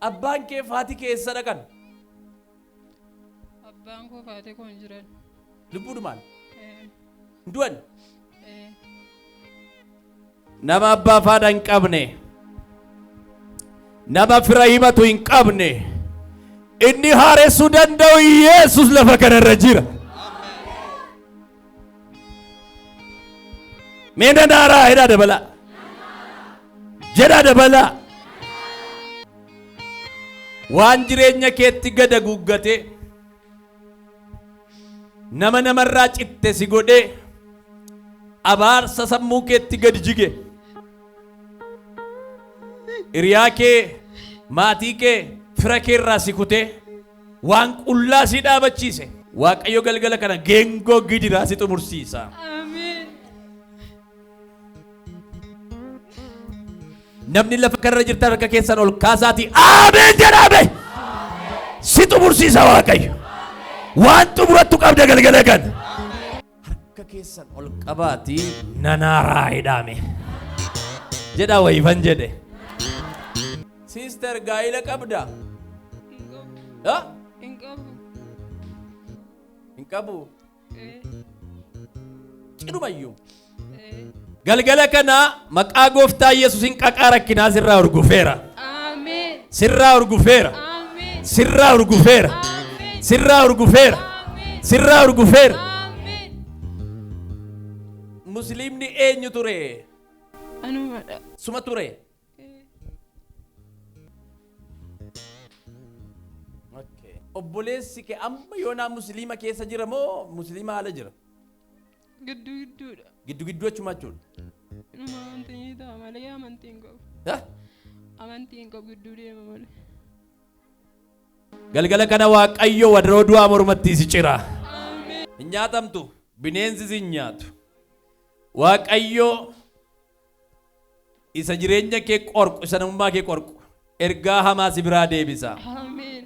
Abbaan kee faatii keessa dhaqan. Abbaan koo faatii koo hin jiran. Lubbuudhumaan. Du'an. Nama abbaa faadha hin qabne. Nama fira himatu hin qabne. Inni haaressuu danda'u Yesus lafa kanarra jira. Meena naaraa jedhaa dabala. Jedhaa dabala. Waan jireenya keetti gada guuggate nama namarraa citte si godhe abaarsa sammuu keetti gad jige hiriyaa kee maatii kee fira keerraa si kute waan qullaa si dhaabachiise Waaqayyo galgala kana geengoo gidiraa si xumursiisa. Amiin. Namni lafa kanarra jirtan harka keessan ol kaasaati ameen jedhame si xumursiisa Waaqayyo. Waan xumurattu qabda galgala kana. Harka keessan ol qabaati nanaaraa jedhame. Jedha wayifan jedhe. Sister gaa'ila qabda? Hin qabu. Cidhumayyuu. Galgala kana maqaa gooftaa Yesuusin qaqaa rakkinaa sirraa urgufeera. Amiin. Sirraa urgufeera. Amiin. Sirraa urgufeera. Amiin. Sirraa urgufeera. Amiin. Sirraa urgufeera. Amiin. Musliimni eenyu ture? Anumadha. Suma ture. Obboleessi kee amma yoonaa musliima keessa jira moo musliima haala jira? Giddu gidduudha. Giddu gidduu achuma jechuudha. Inuma amantii ta'a malee amantii hin qabu. Amantii hin qabu gidduu deema malee. Galgala kana Waaqayyo warra du'aa mormatti si cira. Amiin. Hin nyaatamtu bineensi si hin nyaatu. Waaqayyo isa jireenya kee qorqu isa namummaa kee qorqu ergaa hamaa si biraa deebisa. Amiin.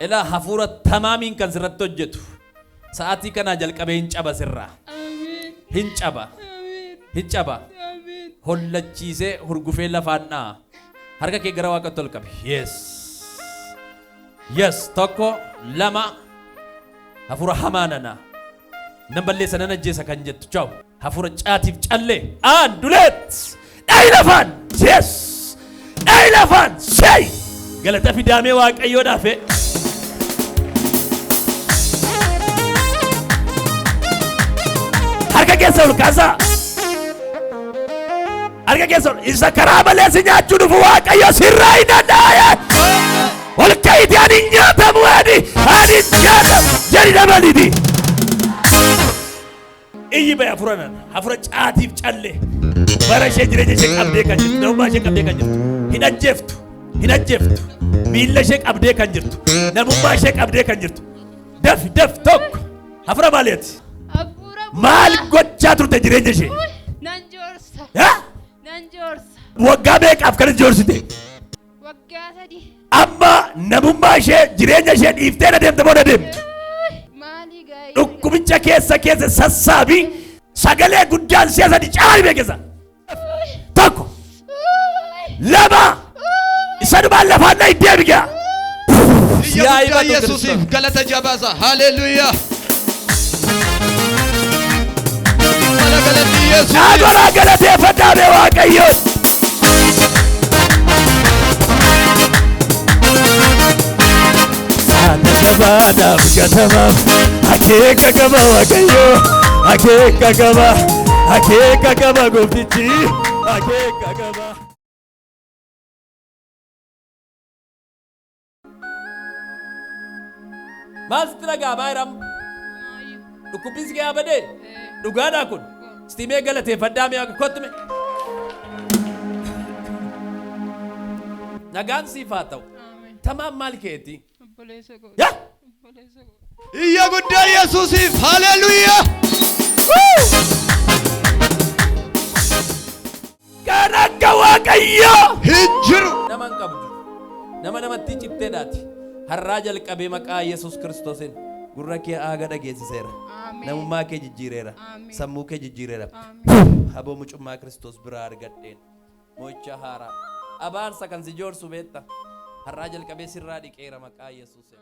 Ela hafuura tamaamiin kan sirratti hojjetu sa'aatii kanaa jalqabee hin caba sirraa. Amiin. Hin caba. Amiin. Hin caba. Amiin. Hollachiisee hurgufee lafaan dha'a. Harka kee gara Waaqatti ol qabi. Yes. Yes. Tokko lama hafuura hamaa nana nan balleessa nan ajjeesa kan jettu ciao. Hafuura caatiif callee dulet dha'i lafaan. Yes. Dha'i lafaan. Say. Galata fidaamee Waaqayyoo dhaafe. Harka keessa ol kaasaa. Harka keessa ol isa karaa malee si nyaachuu dhufu Waaqayyo sirraa hin danda'e. Ol ka'iiti ani hin nyaatamu ani hin nyaatamu jedhi dabaliiti. Iyyi ba'e hafuura nana hafuura caatiif callee bara ishee jireenya ishee qabdee kan jirtu namummaa ishee qabdee kan jirtu hin ajjeeftu hin ajjeeftu miilla ishee qabdee kan jirtu namummaa ishee qabdee kan jirtu daf tokko hafuura maaliiti? Maal gochaa turte jireenya ishee? Nan joorsa. Nan joorsa. Waggaa meeqaaf kan joorsite? Waggaa 3. Amma namummaa ishee jireenya ishee dhiiftee na deemte moo na deemtu? Maalii gaa'ii? Dhukkubicha keessa sassaabii sagalee guddaan si'a sadi caalaa beekesa. Tokko lama isanumaan lafaan na iddee bigaa. Yaa Yesuusiif galata jabaasa. Haleluuyaa. Naadolaa galateeffadhaa bee Waaqayyoon. Saata gabaadhaaf gatamaaf akeeka qaba Waaqayyoo. Akeeka qaba gooftichi akeeka qaba. Maal sitti dhaga'amaa jiram? Dhukkubbiin si ga'aa badee? Dhugaadhaa kun? Stimee galateeffadhaa mee akka kottume. Nagaan siif haa ta'u. Tamaan maal keeti? Obboleessa koo. Yaa! Obboleessa koo. Iyya guddaa Yesuusiif. Haleluuyaa. Kan akka Waaqayyoo hin jiru. nama hin qabdu. Nama namatti cibteedhaati. Har'aa jalqabee maqaa Yesuus Kiristoosiin gurra kee aaga dhageessiseera. Namummaa kee jijjiireera. Sammuu kee jijjiireera. Haboo mucummaa Kiristoos biraa argadheen. Mo'icha haaraa. Abaarsa kan si joorsu beetta. har'aa jalqabee sirraa dhiqeera maqaa Yesuusiin.